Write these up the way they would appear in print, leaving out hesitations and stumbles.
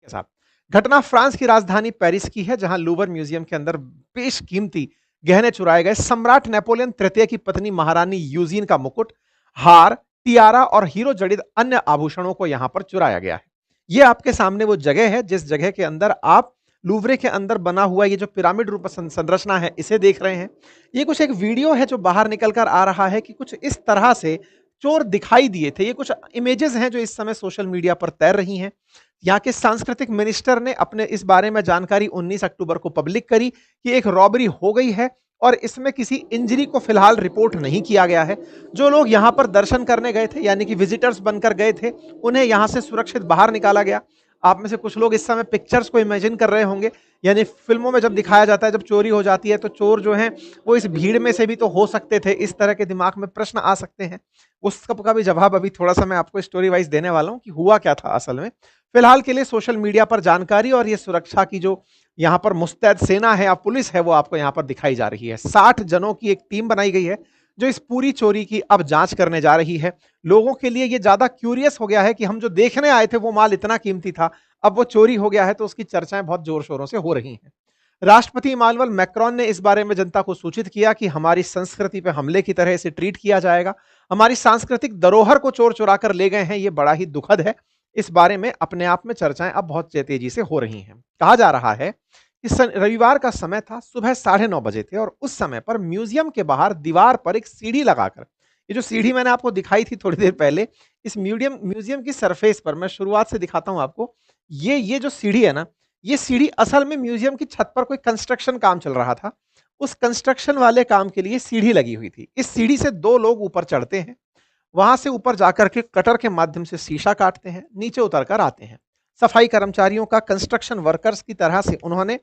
के साथ। घटना फ्रांस की राजधानी पेरिस की है, जहां लूवर म्यूजियम के अंदर बेशकीमती गहने चुराए गए। सम्राट नेपोलियन तृतीय की पत्नी महारानी यूजीन का मुकुट, हार, टियारा और हीरो जड़ित अन्य आभूषणों को यहां पर चुराया गया है। यह आपके सामने वो जगह है जिस जगह के अंदर आप लूवरे के अंदर बना हुआ ये जो पिरामिड रूप संरचना है इसे देख रहे हैं। ये कुछ एक वीडियो है जो बाहर निकल कर आ रहा है कि कुछ इस तरह से चोर दिखाई दिए थे। ये कुछ इमेजेस हैं जो इस समय सोशल मीडिया पर तैर रही हैं। यहाँ के सांस्कृतिक मिनिस्टर ने अपने इस बारे में जानकारी 19 अक्टूबर को पब्लिक करी कि एक रॉबरी हो गई है और इसमें किसी इंजरी को फिलहाल रिपोर्ट नहीं किया गया है। जो लोग यहां पर दर्शन करने गए थे, यानी कि विजिटर्स बनकर गए थे, उन्हें यहां से सुरक्षित बाहर निकाला गया। आप में से कुछ लोग इस समय पिक्चर्स को इमेजिन कर रहे होंगे, यानी फिल्मों में जब दिखाया जाता है जब चोरी हो जाती है तो चोर जो हैं वो इस भीड़ में से भी तो हो सकते थे। इस तरह के दिमाग में प्रश्न आ सकते हैं। उस सब का भी जवाब अभी थोड़ा सा मैं आपको स्टोरी वाइज देने वाला हूं कि हुआ क्या था असल में। फिलहाल के लिए सोशल मीडिया पर जानकारी और ये सुरक्षा की जो यहाँ पर मुस्तैद सेना है या पुलिस है वो आपको यहाँ पर दिखाई जा रही है। 60 जनों की एक टीम बनाई गई है जो इस पूरी चोरी की अब जांच करने जा रही है। लोगों के लिए ये ज्यादा क्यूरियस हो गया है कि हम जो देखने आए थे वो माल इतना कीमती था, अब वो चोरी हो गया है, तो उसकी चर्चाएं बहुत जोर शोरों से हो रही हैं। राष्ट्रपति इमानुएल मैक्रोन ने इस बारे में जनता को सूचित किया कि हमारी संस्कृति पर हमले की तरह इसे ट्रीट किया जाएगा। हमारी सांस्कृतिक धरोहर को चोर चुरा कर ले गए हैं, ये बड़ा ही दुखद है। इस बारे में अपने आप में चर्चाएं अब बहुत तेजी से हो रही हैं। कहा जा रहा है कि रविवार का समय था, सुबह 9:30 बजे थे और उस समय पर म्यूजियम के बाहर दीवार पर एक सीढ़ी लगाकर, ये जो सीढ़ी मैंने आपको दिखाई थी थोड़ी देर पहले, इस म्यूजियम की सरफेस पर मैं शुरुआत से दिखाता हूं आपको। ये जो सीढ़ी है ना, ये सीढ़ी असल में म्यूजियम की छत पर कोई कंस्ट्रक्शन काम चल रहा था। उस कंस्ट्रक्शन वाले काम के लिए सीढ़ी लगी हुई थी। इस सीढ़ी से 2 लोग ऊपर चढ़ते हैं, वहां से ऊपर जाकर के कटर के माध्यम से शीशा काटते हैं, नीचे उतरकर आते हैं। सफाई कर्मचारियों का, कंस्ट्रक्शन वर्कर्स की तरह से उन्होंने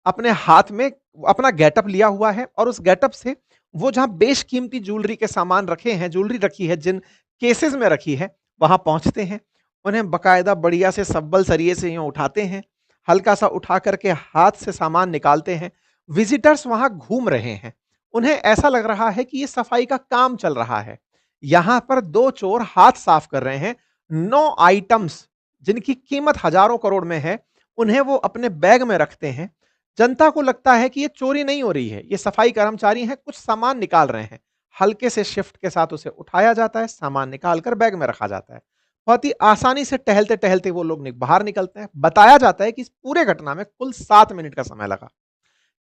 अपने हाथ में अपना गेटअप लिया हुआ है और उस गेटअप से वो जहां बेशकीमती ज्वेलरी के सामान रखे हैं, ज्वेलरी रखी है, जिन केसेस में रखी है, वहां पहुंचते हैं। उन्हें बकायदा बढ़िया से सब्बल सरिये से यूं उठाते हैं, हल्का सा उठा करके हाथ से सामान निकालते हैं। विजिटर्स वहां घूम रहे हैं, उन्हें ऐसा लग रहा है कि ये सफाई का काम चल रहा है। यहां पर 2 चोर हाथ साफ कर रहे हैं। 9 आइटम्स जिनकी कीमत हजारों करोड़ में है, उन्हें वो अपने बैग में रखते हैं। जनता को लगता है कि ये चोरी नहीं हो रही है, ये सफाई कर्मचारी हैं, कुछ सामान निकाल रहे हैं। हल्के से शिफ्ट के साथ उसे उठाया जाता है, सामान निकाल कर बैग में रखा जाता है। बहुत ही आसानी से टहलते टहलते वो लोग बाहर निकलते हैं। बताया जाता है कि इस पूरे घटना में कुल 7 मिनट का समय लगा।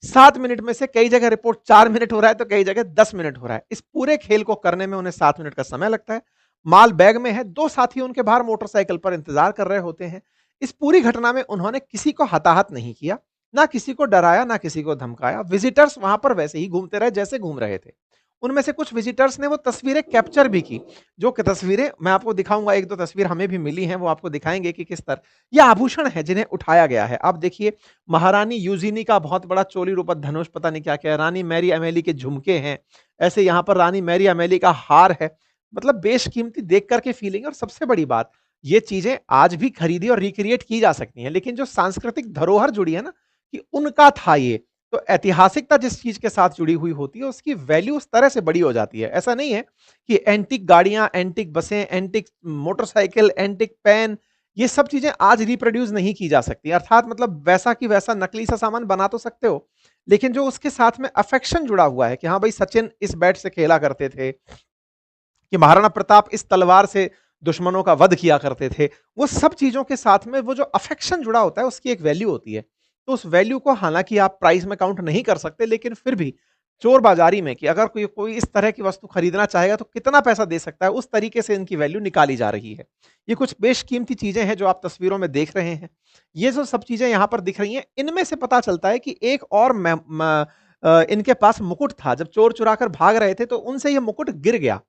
7 मिनट में से कई जगह रिपोर्ट 4 मिनट हो रहा है तो कई जगह 10 मिनट हो रहा है। इस पूरे खेल को करने में उन्हें 7 मिनट का समय लगता है। माल बैग में है, 2 साथी उनके बाहर मोटरसाइकिल पर इंतजार कर रहे होते हैं। इस पूरी घटना में उन्होंने किसी को हताहत नहीं किया, ना किसी को डराया, ना किसी को धमकाया। विजिटर्स वहां पर वैसे ही घूमते रहे जैसे घूम रहे थे। उनमें से कुछ विजिटर्स ने वो तस्वीरें कैप्चर भी की, जो कि तस्वीरें मैं आपको दिखाऊंगा। 1-2 तस्वीर हमें भी मिली हैं, वो आपको दिखाएंगे कि किस तरह ये आभूषण है जिन्हें उठाया गया है। आप देखिए, महारानी यूजीनी का बहुत बड़ा चोली रूपक धनुष, पता नहीं क्या क्या है, रानी मैरी अमेली के झुमके हैं, ऐसे यहाँ पर रानी मैरी अमेली का हार है। मतलब बेशकीमती देख करके फीलिंग। और सबसे बड़ी बात, ये चीजें आज भी खरीदी और रिक्रिएट की जा सकती हैं, लेकिन जो सांस्कृतिक धरोहर जुड़ी है ना, कि उनका था ये, तो ऐतिहासिकता जिस चीज के साथ जुड़ी हुई होती है उसकी वैल्यू उस तरह से बड़ी हो जाती है। ऐसा नहीं है कि एंटिक गाड़ियां, एंटिक बसें, एंटिक मोटरसाइकिल, एंटिक पेन, ये सब चीजें आज रिप्रोड्यूस नहीं की जा सकती। अर्थात मतलब वैसा की वैसा नकली सा सामान बना तो सकते हो, लेकिन जो उसके साथ में अफेक्शन जुड़ा हुआ है कि हाँ भाई सचिन इस बैट से खेला करते थे, कि महाराणा प्रताप इस तलवार से दुश्मनों का वध किया करते थे, वो सब चीजों के साथ में वो जो अफेक्शन जुड़ा होता है उसकी एक वैल्यू होती है। तो उस वैल्यू को हालांकि आप प्राइस में काउंट नहीं कर सकते, लेकिन फिर भी चोर बाजारी में कि अगर कोई कोई इस तरह की वस्तु खरीदना चाहेगा तो कितना पैसा दे सकता है, उस तरीके से इनकी वैल्यू निकाली जा रही है। ये कुछ बेशकीमती चीजें हैं जो आप तस्वीरों में देख रहे हैं। ये जो सब चीजें यहां पर दिख रही हैं, इनमें से पता चलता है कि एक और इनके पास मुकुट था। जब चोर चुरा कर भाग रहे थे तो उनसे ये मुकुट गिर गया।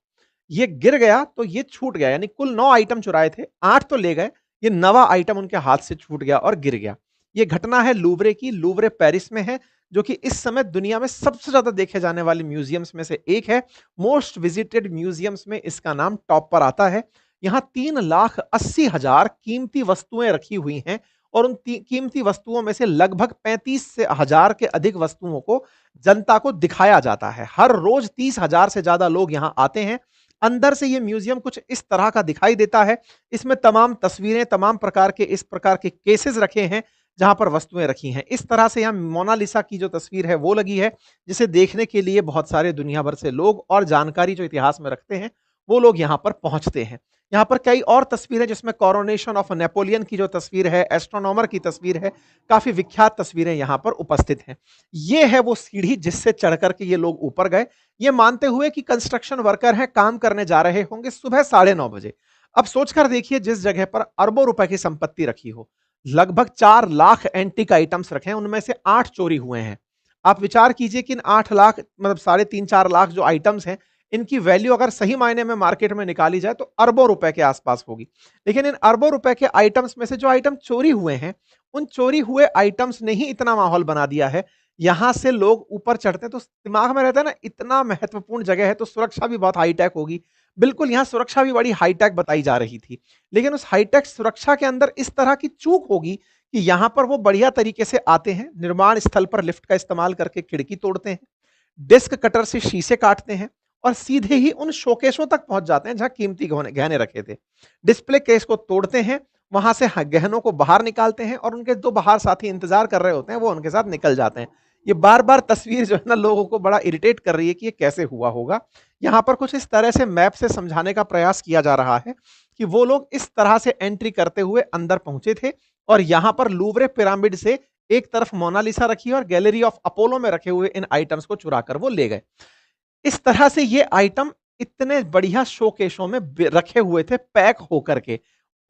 ये गिर गया तो ये छूट गया, यानी कुल 9 आइटम चुराए थे, 8 तो ले गए, ये 9वां आइटम उनके हाथ से छूट गया और गिर गया। ये घटना है लूवरे की। लूवरे पेरिस में है, जो कि इस समय दुनिया में सबसे ज्यादा देखे जाने वाले म्यूजियम्स में से एक है। मोस्ट विजिटेड म्यूजियम्स में इसका नाम टॉप पर आता है। यहाँ 3,80,000 कीमती वस्तुएं रखी हुई हैं और उन कीमती वस्तुओं में से लगभग 35,000 के अधिक वस्तुओं को जनता को दिखाया जाता है। हर रोज 30,000 से ज्यादा लोग यहाँ आते हैं अंदर से ये म्यूजियम कुछ इस तरह का दिखाई देता है। इसमें तमाम तस्वीरें, तमाम प्रकार के इस प्रकार के केसेस रखे हैं, जहां पर वस्तुएं रखी हैं। इस तरह से यहाँ मोनालिसा की जो तस्वीर है वो लगी है, जिसे देखने के लिए बहुत सारे दुनिया भर से लोग और जानकारी जो इतिहास में रखते हैं वो लोग यहाँ पर पहुंचते हैं। यहाँ पर कई और तस्वीरें, जिसमें कोरोनेशन ऑफ नेपोलियन की जो तस्वीर है, एस्ट्रोनॉमर की तस्वीर है, काफी विख्यात तस्वीरें यहाँ पर उपस्थित हैं। ये है वो सीढ़ी जिससे चढ़ करके ये लोग ऊपर गए, ये मानते हुए कि कंस्ट्रक्शन वर्कर हैं, काम करने जा रहे होंगे सुबह 9:30 बजे। अब सोचकर देखिए, जिस जगह पर अरबों रुपए की संपत्ति रखी हो, लगभग 4 लाख एंटीक आइटम्स रखे हैं, उनमें से 8 चोरी हुए हैं। आप विचार कीजिए कि इन 8 लाख, मतलब 3.5-4 लाख जो आइटम्स हैं, इनकी वैल्यू अगर सही मायने में मार्केट में निकाली जाए तो अरबों रुपए के आसपास होगी। लेकिन इन अरबों रुपए के आइटम्स में से जो आइटम चोरी हुए हैं, उन चोरी हुए आइटम्स ने ही इतना माहौल बना दिया है। यहां से लोग ऊपर चढ़ते हैं तो दिमाग में रहता है ना, इतना महत्वपूर्ण जगह है तो सुरक्षा भी बहुत हाईटेक होगी। बिल्कुल, यहां सुरक्षा भी बड़ी हाईटेक बताई जा रही थी। लेकिन उस हाईटेक सुरक्षा के अंदर इस तरह की चूक होगी कि यहां पर वो बढ़िया तरीके से आते हैं, निर्माण स्थल पर लिफ्ट का इस्तेमाल करके खिड़की तोड़ते हैं, डिस्क कटर से शीशे काटते हैं और सीधे ही उन शोकेशों तक पहुंच जाते हैं जहां कीमती गहने रखे थे। डिस्प्ले केस को तोड़ते हैं, वहां से गहनों को बाहर निकालते हैं और उनके 2 बाहर साथी इंतजार कर रहे होते हैं, वो उनके साथ निकल जाते हैं। ये बार-बार तस्वीर जो है ना, लोगों को बड़ा इरिटेट कर रही है कि ये कैसे हुआ होगा। यहाँ पर कुछ इस तरह से मैप से समझाने का प्रयास किया जा रहा है कि वो लोग इस तरह से एंट्री करते हुए अंदर पहुंचे थे और यहाँ पर लूवरे पिरामिड से एक तरफ मोनालिसा रखी और गैलरी ऑफ अपोलो में रखे हुए इन आइटम्स को चुरा कर वो ले गए। इस तरह से ये आइटम इतने बढ़िया शोकेशों में रखे हुए थे, पैक होकर के।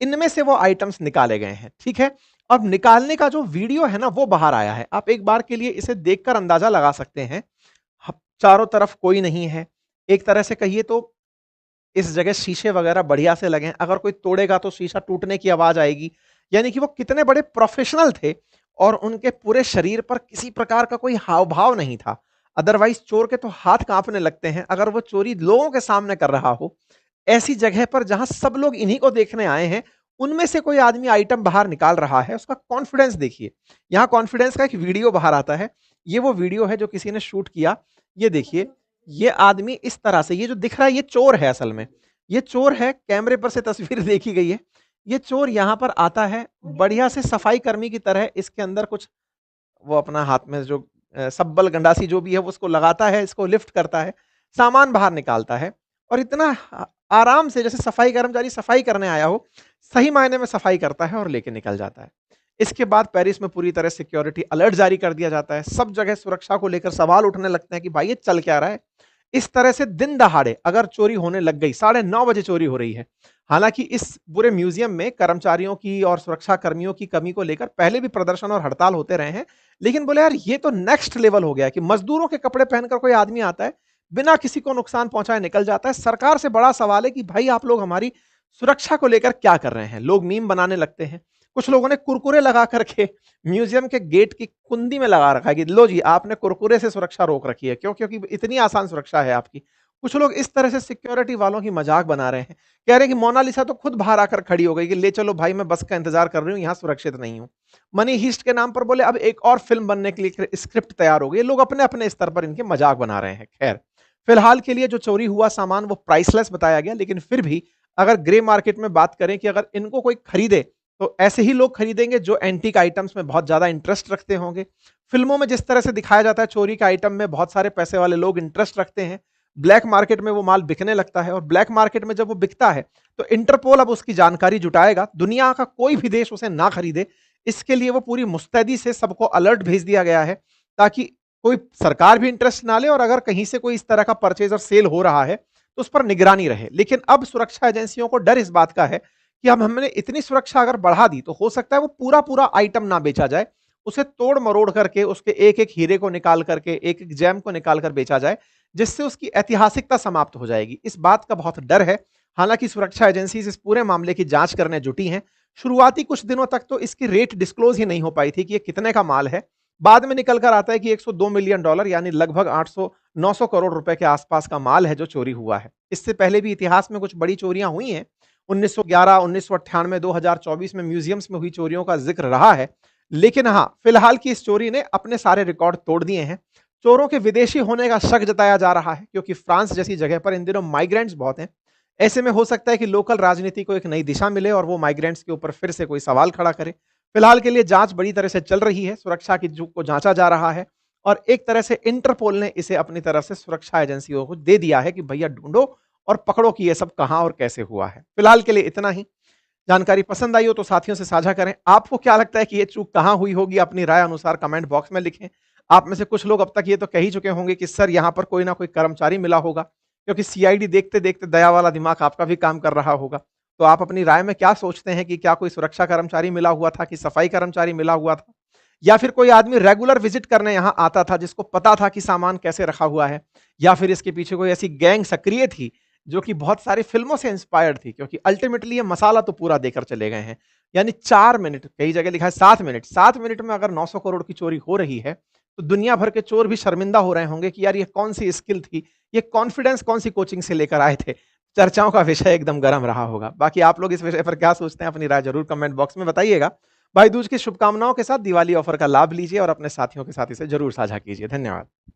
इनमें से वो आइटम्स निकाले गए हैं, ठीक है। अब निकालने का जो वीडियो है ना, वो बाहर आया है। आप एक बार के लिए इसे देखकर अंदाजा लगा सकते हैं। चारों तरफ कोई नहीं है। एक तरह से कहिए तो इस जगह शीशे वगैरह बढ़िया से लगे हैं, अगर कोई तोड़ेगा तो शीशा टूटने की आवाज आएगी। यानी कि वो कितने बड़े प्रोफेशनल थे और उनके पूरे शरीर पर किसी प्रकार का कोई हाव भाव नहीं था। अदरवाइज चोर के तो हाथ कांपने लगते हैं अगर वो चोरी लोगों के सामने कर रहा हो। ऐसी जगह पर जहां सब लोग इन्हीं को देखने आए हैं, उनमें से कोई आदमी आइटम बाहर निकाल रहा है, उसका कॉन्फिडेंस देखिए। यहां कॉन्फिडेंस का एक वीडियो बाहर आता है। ये वो वीडियो है जो किसी ने शूट किया। ये देखिए, ये आदमी इस तरह से, ये जो दिख रहा है ये चोर है, असल में ये चोर है। कैमरे पर से तस्वीर देखी गई है। ये चोर यहां पर आता है बढ़िया से सफाई कर्मी की तरह, इसके अंदर कुछ वो अपना हाथ में जो सब्बल गंडासी जो भी है वो उसको लगाता है, इसको लिफ्ट करता है, सामान बाहर निकालता है और इतना आराम से, जैसे सफाई कर्मचारी सफाई करने आया हो, सही मायने में सफाई करता है और लेके निकल जाता है। इसके बाद पेरिस में पूरी तरह सिक्योरिटी अलर्ट जारी कर दिया जाता है। सब जगह सुरक्षा को लेकर सवाल उठने लगते हैं कि भाई ये चल क्या रहा है। इस तरह से दिन दहाड़े अगर चोरी होने लग गई, 9:30 बजे चोरी हो रही है। हालांकि इस पूरे म्यूजियम में कर्मचारियों की और सुरक्षा कर्मियों की कमी को लेकर पहले भी प्रदर्शन और हड़ताल होते रहे हैं, लेकिन बोले यार ये तो नेक्स्ट लेवल हो गया कि मजदूरों के कपड़े पहनकर कोई आदमी आता है, बिना किसी को नुकसान पहुंचाए निकल जाता है। सरकार से बड़ा सवाल है कि भाई आप लोग हमारी सुरक्षा को लेकर क्या कर रहे हैं। लोग मीम बनाने लगते हैं। कुछ लोगों ने कुरकुरे लगा करके म्यूजियम के गेट की कुंडी में लगा रखा है कि लो जी, आपने कुरकुरे से सुरक्षा रोक रखी है। क्यों? क्योंकि इतनी आसान सुरक्षा है आपकी। कुछ लोग इस तरह से सिक्योरिटी वालों की मजाक बना रहे हैं, कह रहे हैं कि मोनालिसा तो खुद बाहर आकर खड़ी हो गई कि ले चलो भाई, मैं बस का इंतजार कर रही हूँ, यहाँ सुरक्षित नहीं हूँ। मनी हीस्ट के नाम पर बोले अब एक और फिल्म बनने के लिए स्क्रिप्ट तैयार हो गई। लोग अपने अपने स्तर पर इनके मजाक बना रहे हैं। खैर, फिलहाल के लिए जो चोरी हुआ सामान वो प्राइसलेस बताया गया, लेकिन फिर भी अगर ग्रे मार्केट में बात करें कि अगर इनको कोई खरीदे तो ऐसे ही लोग खरीदेंगे जो एंटीक आइटम्स में बहुत ज्यादा इंटरेस्ट रखते होंगे। फिल्मों में जिस तरह से दिखाया जाता है चोरी के आइटम में बहुत सारे पैसे वाले लोग इंटरेस्ट रखते हैं, ब्लैक मार्केट में वो माल बिकने लगता है और ब्लैक मार्केट में जब वो बिकता है तो इंटरपोल अब उसकी जानकारी जुटाएगा। दुनिया का कोई भी देश उसे ना खरीदे, इसके लिए वो पूरी मुस्तैदी से सबको अलर्ट भेज दिया गया है ताकि कोई सरकार भी इंटरेस्ट ना ले और अगर कहीं से कोई इस तरह का परचेज और सेल हो रहा है तो उस पर निगरानी रहे। लेकिन अब सुरक्षा एजेंसियों को डर इस बात का है कि अब हमने इतनी सुरक्षा अगर बढ़ा दी तो हो सकता है वो पूरा पूरा आइटम ना बेचा जाए, उसे तोड़ मरोड़ करके उसके एक एक हीरे को निकाल करके, एक एक जेम को निकाल कर बेचा जाए, जिससे उसकी ऐतिहासिकता समाप्त हो जाएगी। इस बात का बहुत डर है। हालांकि सुरक्षा एजेंसी इस पूरे मामले की जांच करने जुटी हैं। शुरुआती कुछ दिनों तक तो इसकी रेट डिस्क्लोज ही नहीं हो पाई थी कि ये कितने का माल है। बाद में निकल कर आता है कि 102 मिलियन डॉलर यानी लगभग 800-900 करोड़ रुपए के आसपास का माल है जो चोरी हुआ है। इससे पहले भी इतिहास में कुछ बड़ी चोरियां हुई हैं। 1911, 1998, 2024 में म्यूजियम्स में हुई चोरियों का जिक्र रहा है। लेकिन हाँ, फिलहाल की इस चोरी ने अपने सारे रिकॉर्ड तोड़ दिए हैं। चोरों के विदेशी होने का शक जताया जा रहा है क्योंकि फ्रांस जैसी जगह पर इन दिनों माइग्रेंट्स बहुत हैं। ऐसे में हो सकता है कि लोकल राजनीति को एक नई दिशा मिले और वो माइग्रेंट्स के ऊपर फिर से कोई सवाल खड़ा करे। फिलहाल के लिए जांच बड़ी तरह से चल रही है, सुरक्षा की चूक को जांचा जा रहा है और एक तरह से इंटरपोल ने इसे अपनी तरफ से सुरक्षा एजेंसियों को दे दिया है कि भैया ढूंढो और पकड़ो कि ये सब कहां और कैसे हुआ है। फिलहाल के लिए इतना ही। जानकारी पसंद आई हो तो साथियों से साझा करें। आपको क्या लगता है कि ये चूक कहां हुई होगी? अपनी राय अनुसार कमेंट बॉक्स में लिखें। आप में से कुछ लोग अब तक ये तो कह ही चुके होंगे कि सर यहां पर कोई ना कोई कर्मचारी मिला होगा, क्योंकि सीआईडी देखते-देखते दया वाला दिमाग आपका भी काम कर रहा होगा। तो आप अपनी राय में क्या सोचते हैं कि क्या कोई सुरक्षा कर्मचारी मिला हुआ था कि सफाई कर्मचारी मिला हुआ था? या फिर कोई आदमी रेगुलर विजिट करने यहां आता था जिसको पता था कि सामान कैसे रखा हुआ है? या फिर इसके पीछे कोई ऐसी गैंग सक्रिय थी जो कि बहुत सारी फ़िल्मों से इंस्पायर्ड थी? क्योंकि अल्टीमेटली ये मसाला तो पूरा देकर चले गए हैं। यानी 4 मिनट, कई जगह लिखा है 7 मिनट, 7 मिनट में अगर 900 करोड़ की चोरी हो रही है, तो दुनिया भर के चोर भी शर्मिंदा हो रहे होंगे कि यार ये कौन-सी स्किल थी, ये कॉन्फिडेंस कौन-सी कोचिंग से लेकर आए थे। चर्चाओं का विषय एकदम गर्म रहा होगा। बाकी आप लोग इस विषय पर क्या सोचते हैं? अपनी राय ज़रूर कमेंट बॉक्स में बताइएगा। भाई दूज की शुभकामनाओं के साथ दिवाली ऑफर का लाभ लीजिए और अपने साथियों के साथ इसे ज़रूर साझा कीजिए। धन्यवाद।